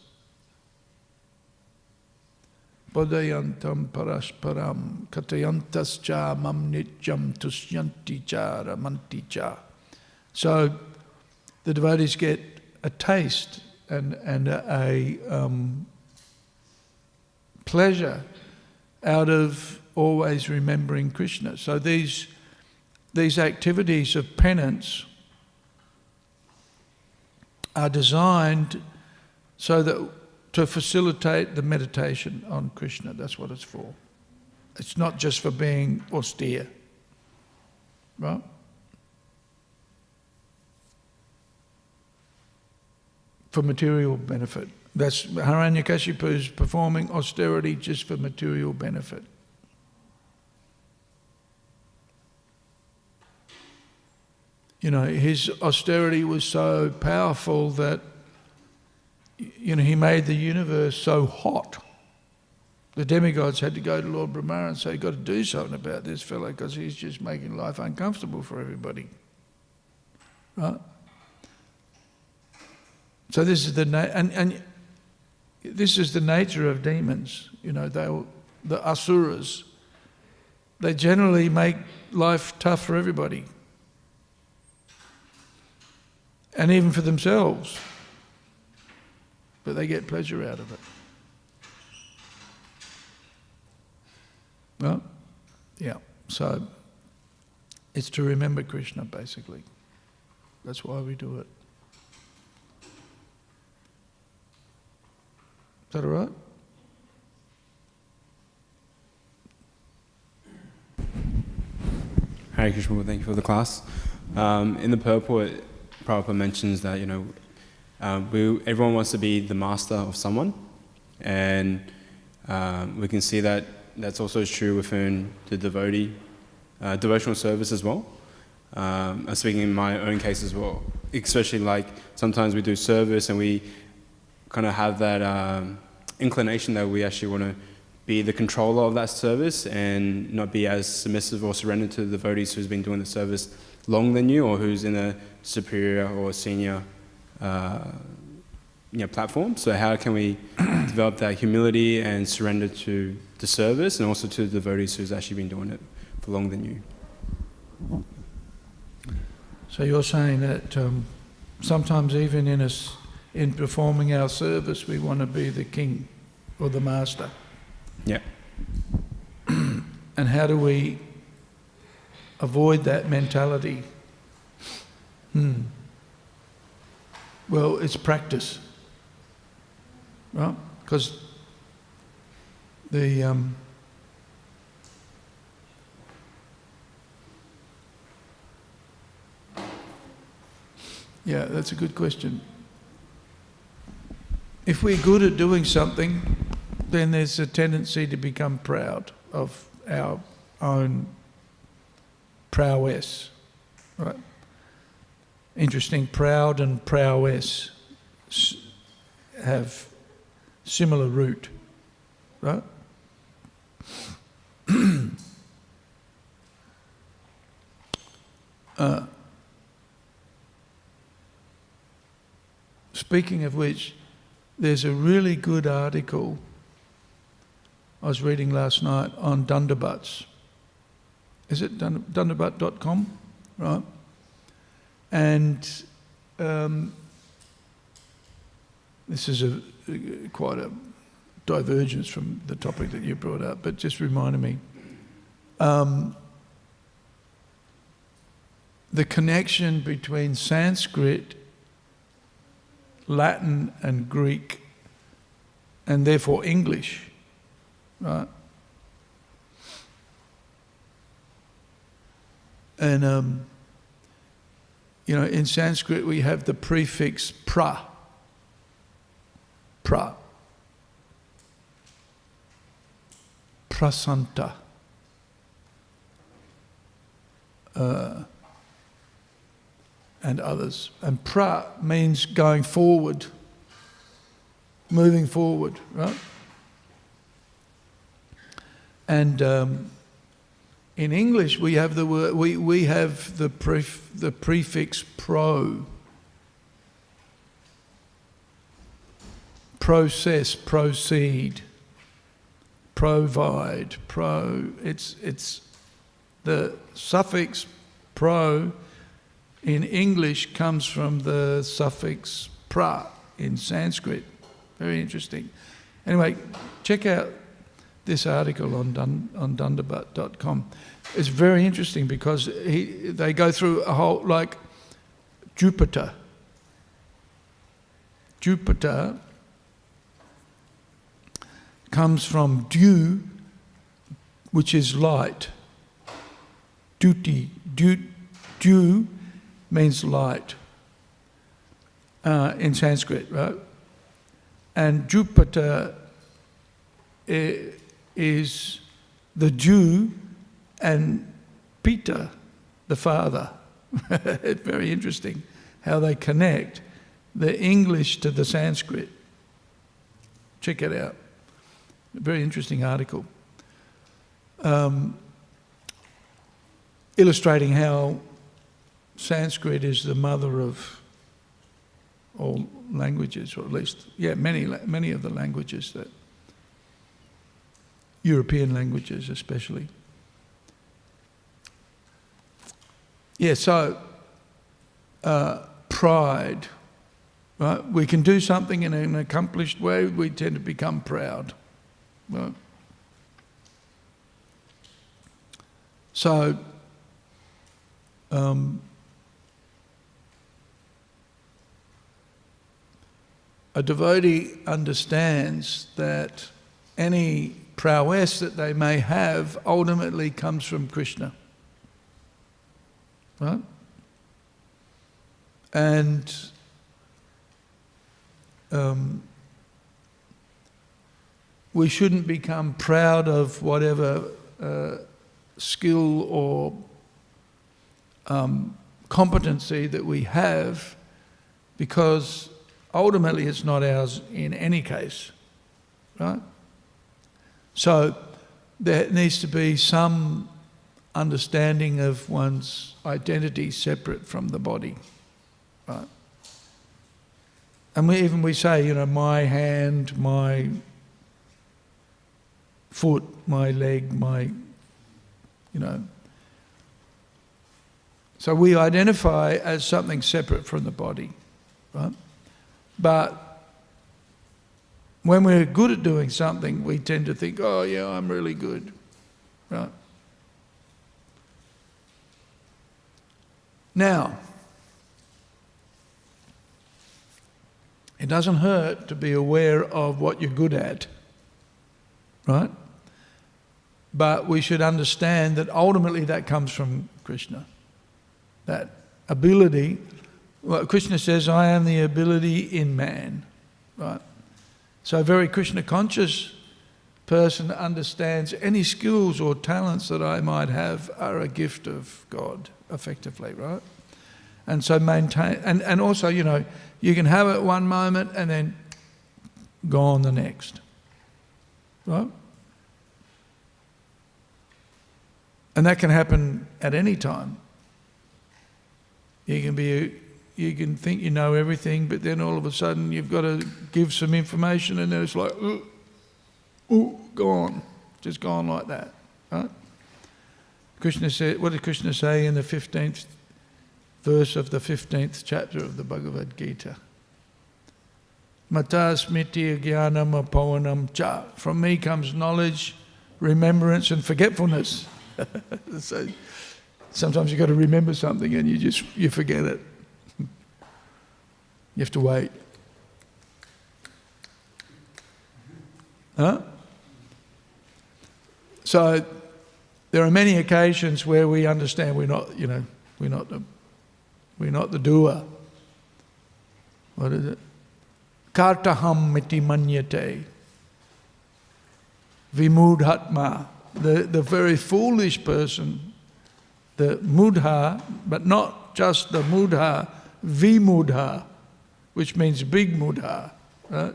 Bodayantam parasparam katayantascha mam nityam tushyanti cha ramanti cha. So the devotees get a taste and a pleasure out of always remembering Krishna. So these activities of penance are designed so that to facilitate the meditation on Krishna. That's what it's for. It's not just for being austere, right? For material benefit. That's Hiranyakashipu's performing austerity just for material benefit. His austerity was so powerful that he made the universe so hot. The demigods had to go to Lord Brahma and say, you've got to do something about this fellow because he's just making life uncomfortable for everybody. Right? So this is this is the nature of demons. The asuras, they generally make life tough for everybody. And even for themselves. But they get pleasure out of it. Well, yeah. So it's to remember Krishna, basically. That's why we do it. Is that all right? Hare Krishna, thank you for the class. In the purport, Prabhupada mentions that, everyone wants to be the master of someone, and we can see that that's also true within the devotional service as well. I'm speaking in my own case as well, especially like sometimes we do service and we kind of have that inclination that we actually want to be the controller of that service and not be as submissive or surrendered to the devotees who's been doing the service longer than you or who's in a superior or senior platform. So how can we develop that humility and surrender to the service and also to the devotees who's actually been doing it for longer than you? So you're saying that sometimes even in performing our service, we want to be the king or the master. Yeah. And how do we avoid that mentality? Well, it's practice, right? Because yeah, that's a good question. If we're good at doing something, then there's a tendency to become proud of our own prowess, right? Interesting, proud and prowess have similar root, right? Speaking of which, there's a really good article I was reading last night on Dundabats. Is it dundabat.com? Right? And this is quite a divergence from the topic that you brought up, but just reminded me. The connection between Sanskrit, Latin and Greek, and therefore English, right? And in Sanskrit we have the prefix pra, prasanta, and others. And pra means going forward, moving forward, right? And in English we have the word, we have the prefix pro, process, proceed, provide, it's the suffix pro in English comes from the suffix pra in Sanskrit. Very interesting. Anyway, check out this article on dunderbutt.com. It's very interesting because they go through a whole, like Jupiter. Jupiter comes from dew, which is light. Dew means light in Sanskrit, right? And Jupiter is the dew and Peter, the father. It's very interesting how they connect the English to the Sanskrit. Check it out. A very interesting article. Illustrating how Sanskrit is the mother of all languages, or at least, many of the languages, that European languages especially. So pride, right? We can do something in an accomplished way, we tend to become proud, right? So a devotee understands that any prowess that they may have ultimately comes from Krishna, right? And we shouldn't become proud of whatever skill or competency that we have, because ultimately it's not ours in any case, right? So there needs to be some understanding of one's identity separate from the body, right? And we say, my hand, my foot, my leg, So we identify as something separate from the body, right? But when we're good at doing something, we tend to think, oh yeah, I'm really good, right? Now, it doesn't hurt to be aware of what you're good at, right? But we should understand that ultimately that comes from Krishna. That ability, well, Krishna says, I am the ability in man, right? So a very Krishna conscious person understands any skills or talents that I might have are a gift of God, effectively, right? And so maintain, and also, you can have it one moment and then gone the next, right? And that can happen at any time. You can think you know everything, but then all of a sudden you've got to give some information, and then it's like, gone, just gone like that, right? Krishna said, what did Krishna say in the 15th verse of the 15th chapter of the Bhagavad Gita? Mata smriti jnanam apavanam cha. From me comes knowledge, remembrance and forgetfulness. So sometimes you've got to remember something and you forget it. You have to wait. Huh? So there are many occasions where we understand we're not the doer. What is it? Kartaham miti manyate. Vimudhatma. The very foolish person, the mudha, but not just the mudha, vimudha, which means big mudha. Right?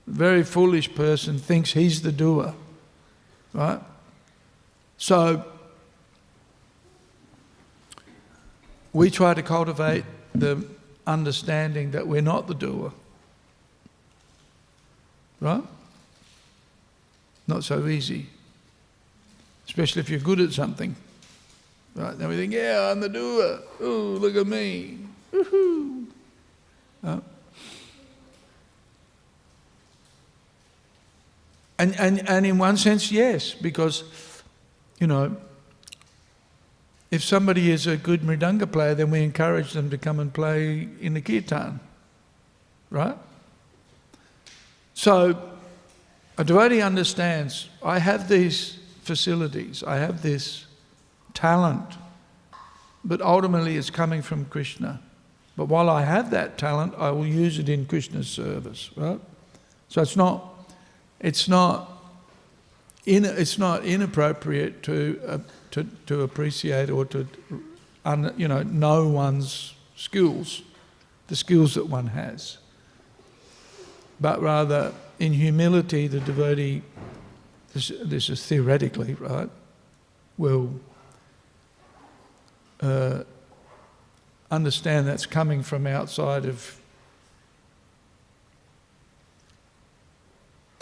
The very foolish person thinks he's the doer. Right? So we try to cultivate the understanding that we're not the doer. Right? Not so easy. Especially if you're good at something. Right? Then we think, yeah, I'm the doer. Oh, look at me. Woohoo. And in one sense, yes, because, if somebody is a good mridanga player, then we encourage them to come and play in the kirtan, right? So a devotee understands, I have these facilities, I have this talent, but ultimately it's coming from Krishna. But while I have that talent, I will use it in Krishna's service, right? So it's not inappropriate to appreciate or to know one's skills, the skills that one has. But rather, in humility, the devotee, this is theoretically, right, will understand that's coming from outside of.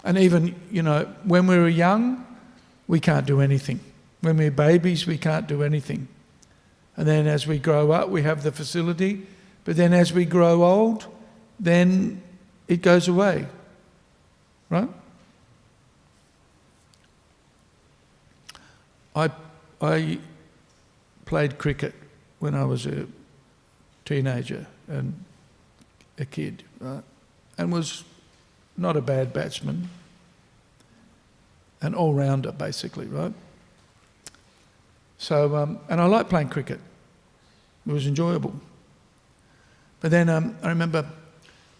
And even, when we were young, we can't do anything. When we're babies, we can't do anything. And then as we grow up, we have the facility. But then as we grow old, then it goes away. Right? I played cricket when I was a teenager and a kid, right? And was not a bad batsman, an all-rounder basically, right? So, and I liked playing cricket. It was enjoyable. But then I remember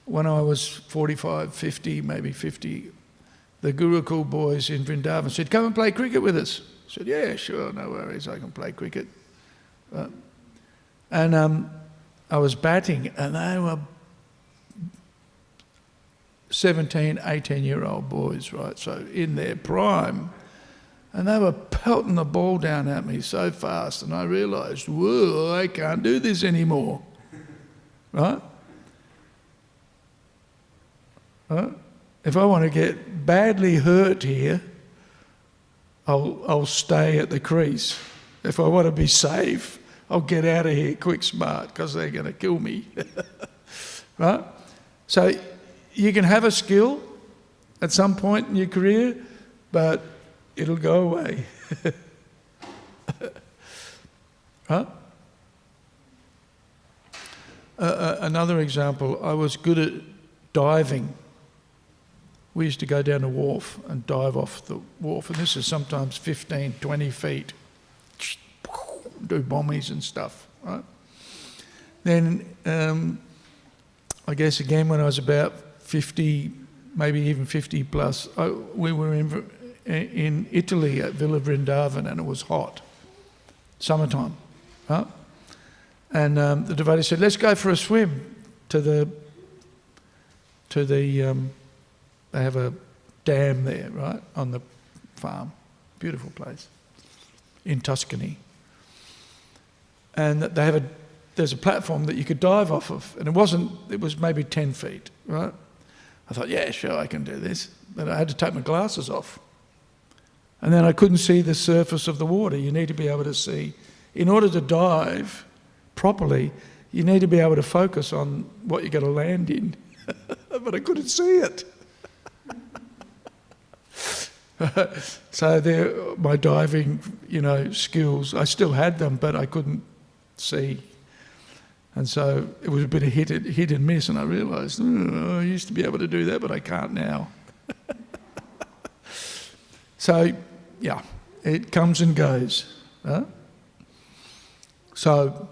when I was 45, 50, maybe 50, the Gurukul boys in Vrindavan said, come and play cricket with us. I said, yeah, sure, no worries, I can play cricket. And I was batting and they were 17, 18-year-old boys, right, so in their prime. And they were pelting the ball down at me so fast and I realised, whoa, I can't do this anymore, right? If I want to get badly hurt here, I'll stay at the crease. If I want to be safe, I'll get out of here quick smart because they're going to kill me, right? So you can have a skill at some point in your career, but it'll go away. Right? Another example, I was good at diving. We used to go down the wharf and dive off the wharf, and this is sometimes 15, 20 feet. Do bombies and stuff, right? Then, I guess again when I was about 50, maybe even 50 plus, we were in Italy at Villa Vrindavan and it was hot, summertime, right? And the devotee said, let's go for a swim to the they have a dam there, right, on the farm. Beautiful place in Tuscany. And they have there's a platform that you could dive off of, and it was maybe 10 feet, right? I thought, yeah, sure, I can do this. But I had to take my glasses off. And then I couldn't see the surface of the water. You need to be able to see. In order to dive properly, you need to be able to focus on what you're going to land in. but I couldn't see it. So there, my diving, skills, I still had them, but I couldn't see. And so it was a bit of hit and miss, and I realised, I used to be able to do that, but I can't now. So, yeah, it comes and goes. Huh? So,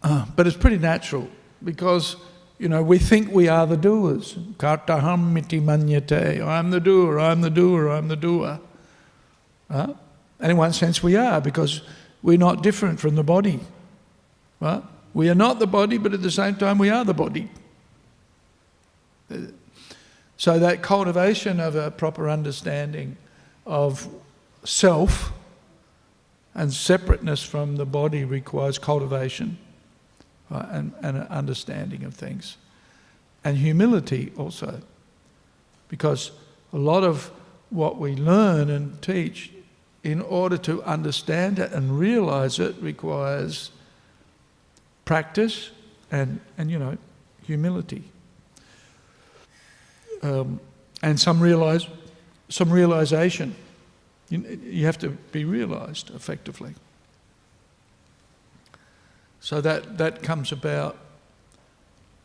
but it's pretty natural, because, we think we are the doers. Kartaham iti manyate. I'm the doer, I'm the doer, I'm the doer. And in one sense we are, because we're not different from the body. Right? We are not the body, but at the same time we are the body. So that cultivation of a proper understanding of self and separateness from the body requires cultivation, right? and an understanding of things. And humility also, because a lot of what we learn and teach, in order to understand it and realise it, requires practice and humility. And some realisation. You have to be realised effectively. So that comes about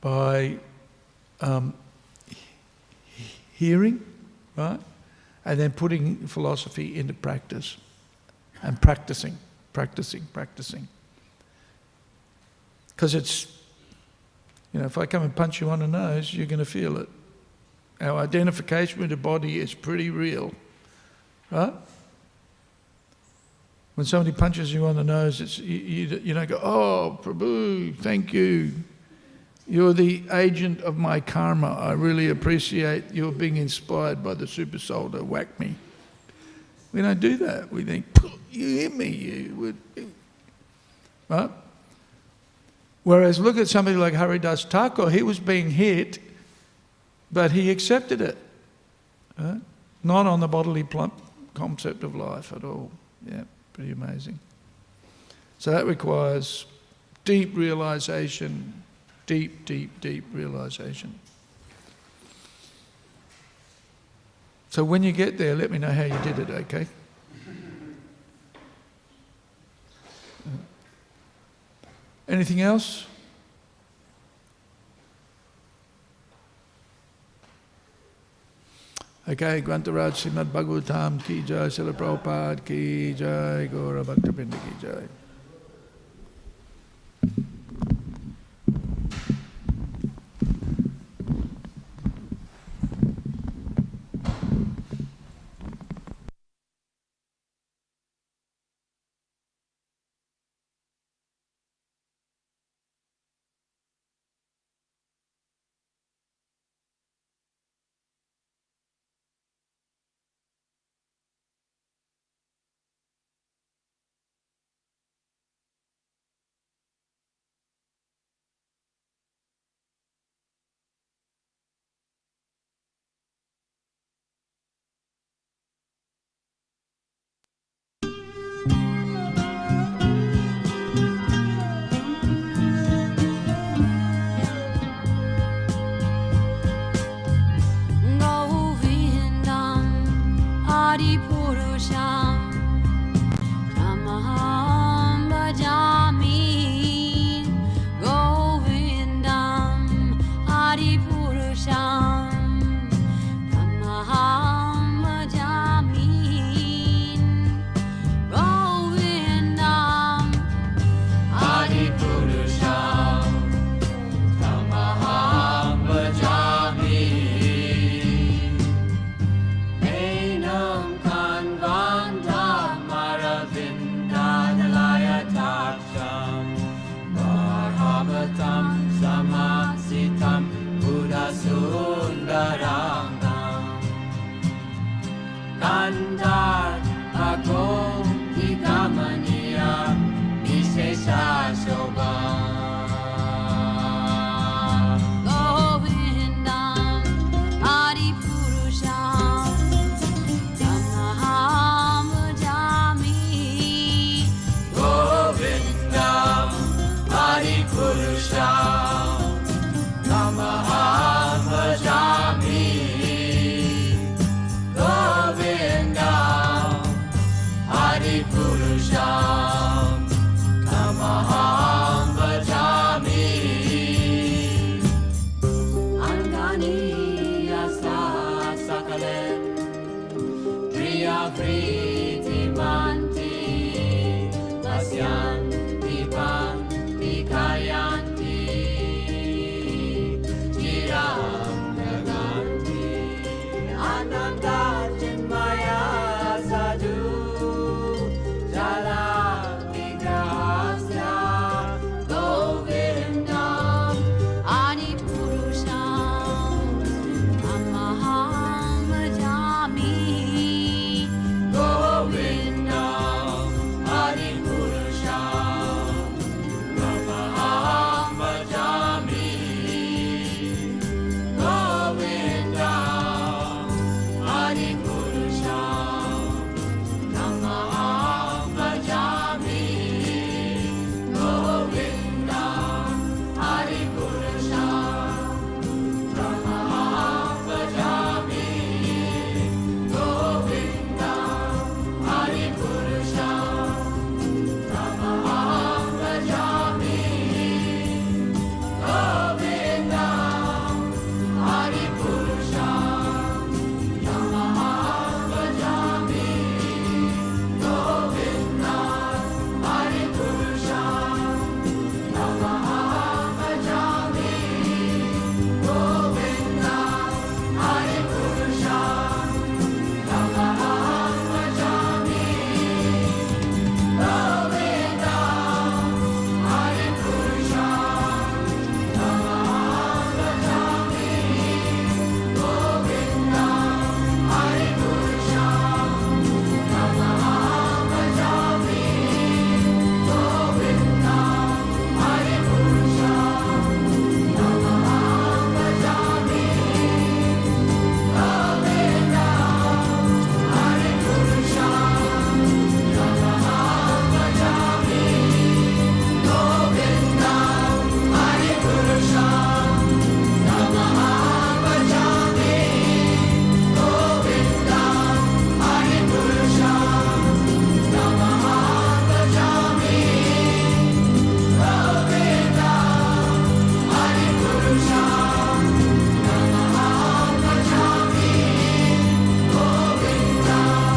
by hearing, right? And then putting philosophy into practice and practicing. Because it's, if I come and punch you on the nose, you're going to feel it. Our identification with the body is pretty real, right? When somebody punches you on the nose, you don't go, oh, Prabhu, thank you. You're the agent of my karma. I really appreciate your being inspired by the super soul to whack me. We don't do that. We think, you hit me, right? Whereas look at somebody like Haridas Thakur, he was being hit, but he accepted it. Right? Not on the bodily concept of life at all. Yeah, pretty amazing. So that requires deep realisation, deep realisation. So when you get there, let me know how you did it, okay? Anything else? Okay, Grantaraj Śrīmad Bhāgavatam ki jai, Srila Prabhupada ki jai, Gaura Bhaktivedanta ki jai. Adipurusham Tamaham Vajami Angani Yasa Sakalen Priya Priti Manti Asyanti Panti Kayanti Chiram Naganti Ananda Chinmaya Sadhu Jala Vigrahasya Govindam Adipurusham Amaham Vajami Govindam Adipurusham Amaham Vajami Govindam Adipurusham Namaham Vajami Govindam Adipurusham Namaham Vajami Govindam Adipurusham Namaham Vajami Govindam Adipurusham Namaham Vajami Govindam Adipurusham Namaham Vajami Govindam Adipurusham Namaham Vajami Govindam Adipurusham Namaham Vajami Govindam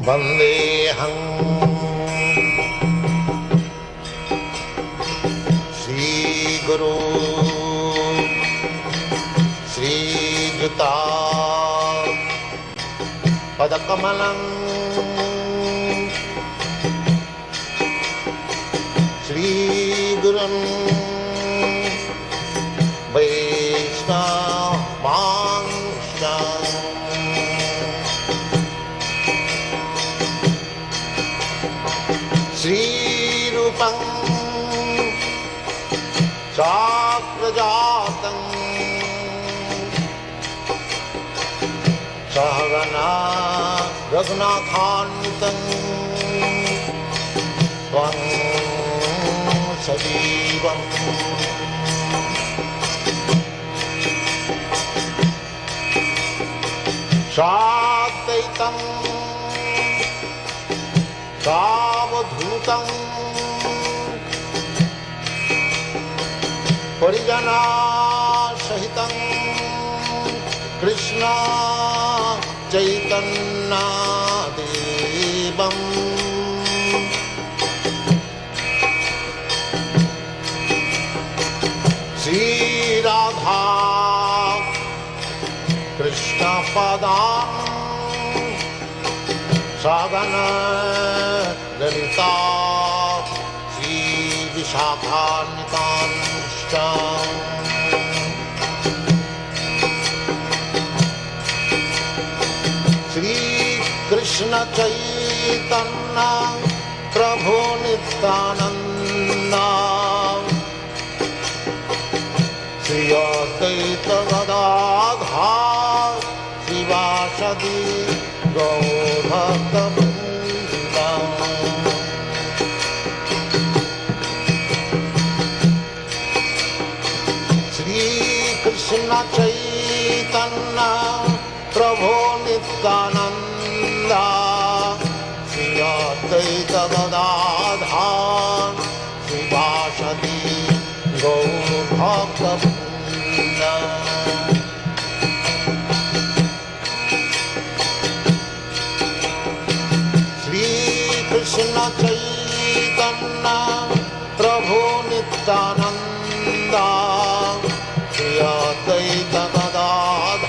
Vandeham Shri Guru Shri Juta Padakamalam Shri Gurum Vaishnavanstam Shri Rupam Sakrajatam Sahagana Raghunathantam Tvam Sajivam Sadvaitam Savadhutam Parijana Sahitam Krishna Chaitanya Devam Shri Radha Krishna Padam Sadhana Lalita Shri Vishakhanitanstam Krishna Chaitanya Prabhu Nityananda Sri Advaita Gadadhar Sivasadi Gaur Bhakta Vrinda Sri Krishna Chaitanya Prabhu Nityananda Sri Advaita Gadadhar Sivasadi Gaur Bhakta Vrinda Sri Krishna Chaitanya Prabhu Nityananda Sri Advaita Gadadhar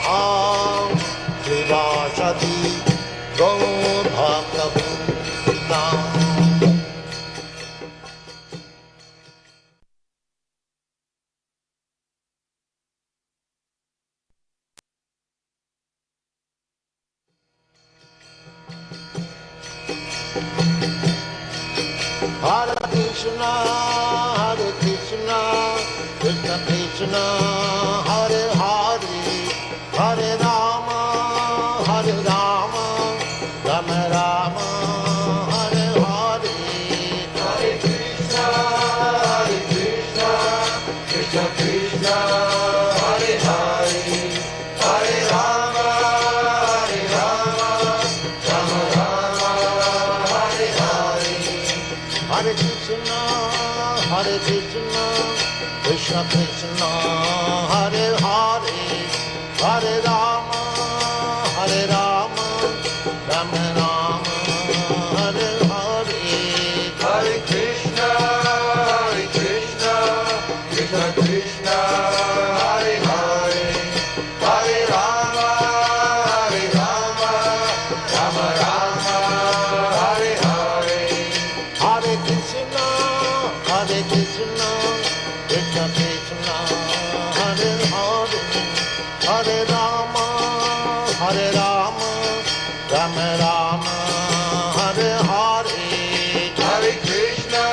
Sivasadi Gaur Bhakta Vrinda Hare Krishna, Krishna Krishna, Hare Hare, Hare Rama, Rama Rama, Hare Hare. Hare Krishna, Krishna Krishna, Hare Hare, Hare Rama, Rama Rama, Hare Hare. Hare Krishna, Krishna Krishna, Hare Hare, Hare Rama, Rama Rama, Hare Hare. Hare Krishna, Krishna Krishna, Hare Hare, Hare Rama, Rama Rama, Hare Hare. Hare Krishna, Krishna Krishna, Hare Hare, Hare Rama, Rama Rama, Hare Hare. Hare Krishna,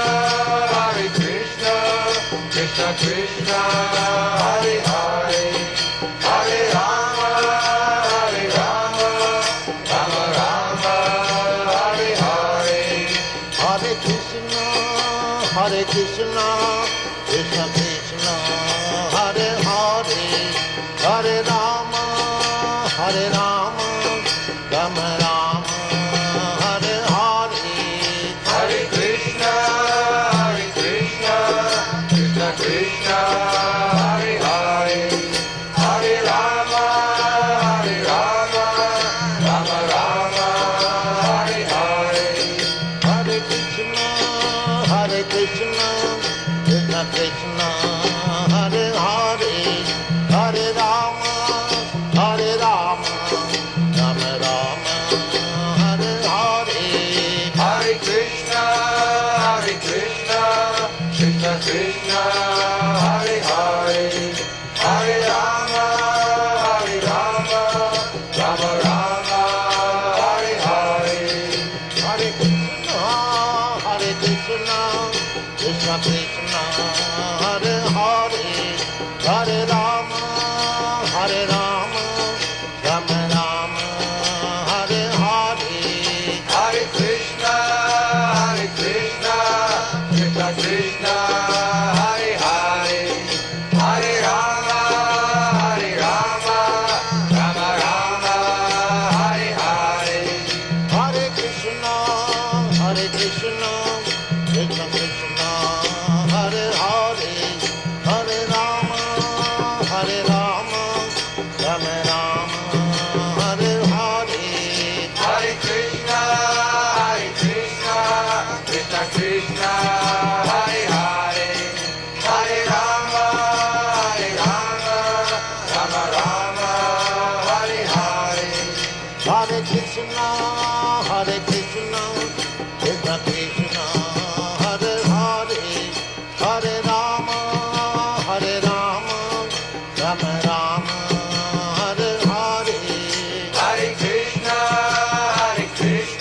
Krishna Krishna, Hare Hare, Hare Rama, Rama Rama, Hare Hare. Hare Krishna, Krishna Krishna, Hare Hare, Hare Rama, Rama Rama, Hare Hare. Hare Krishna, Krishna Krishna, Hare Hare, Hare Rama, Rama Rama, Hare Hare. Hare Krishna, Krishna Krishna, Hare Hare, Hare Rama, Rama Rama, Hare Hare. Hare Krishna, Krishna Krishna, Hare Hare, Hare Rama, Rama Rama, Hare Hare. Hare Krishna, Krishna Krishna, Hare Hare, Hare Rama, Rama Rama, Hare Hare. Hare Krishna, Krishna Krishna, Hare Hare, Hare Rama, Rama Rama, Hare Hare. Hare Krishna, Krishna Krishna, Hare Hare, Hare Rama, Rama Rama, Hare Hare. Hare Krishna, Krishna Krishna, Hare Hare, Hare Rama, Rama Rama, Hare Hare. Hare Krishna, Krishna Krishna, Hare Hare, Hare Rama, Rama Rama, Hare Hare. Hare Krishna,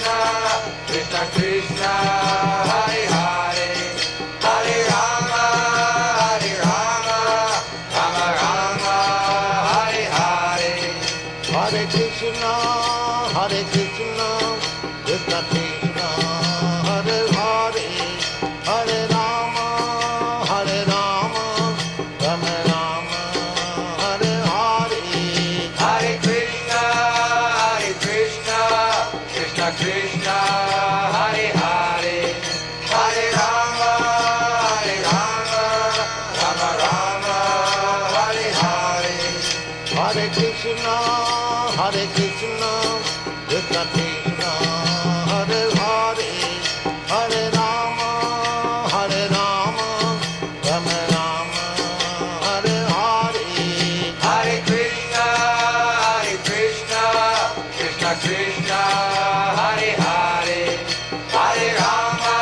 Hare Krishna, Krishna Krishna, Hare Hare, Hare Rama, Hare Rama, Rama Rama, Hare Hare. Hare Krishna, Krishna Krishna, Hare Hare, Hare Rama, Rama Rama, Hare Hare. Hare Krishna, Krishna Krishna, Hare Hare, Hare Rama, Rama Rama, Hare Hare. Hare Krishna, Krishna Krishna, Hare Hare, Hare Rama,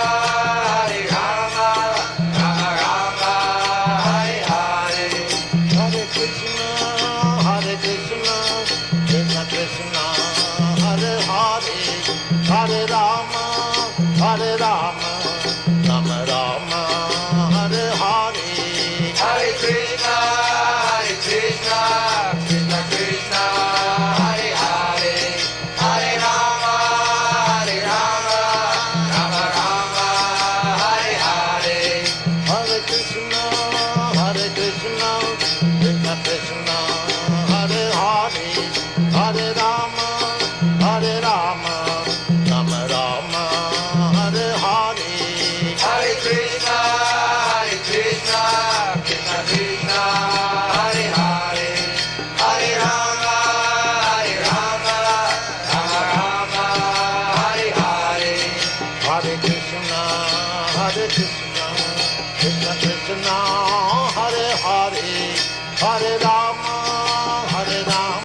Rama Rama, Hare Hare. Hare Krishna, Krishna Krishna, Hare Hare, Hare Rama, Rama Rama, Hare Hare. Hare Krishna, Krishna Krishna, Hare Hare, Hare Rama, Rama Rama, Hare Hare. Hare Krishna, Krishna Krishna, Hare Hare, Hare Rama, Rama Rama, Hare Hare. Hare Krishna, Krishna Krishna, Hare Hare, Hare Rama, Rama Rama, Hare Hare. Hare Krishna, Krishna Krishna, Hare Hare, Hare Rama.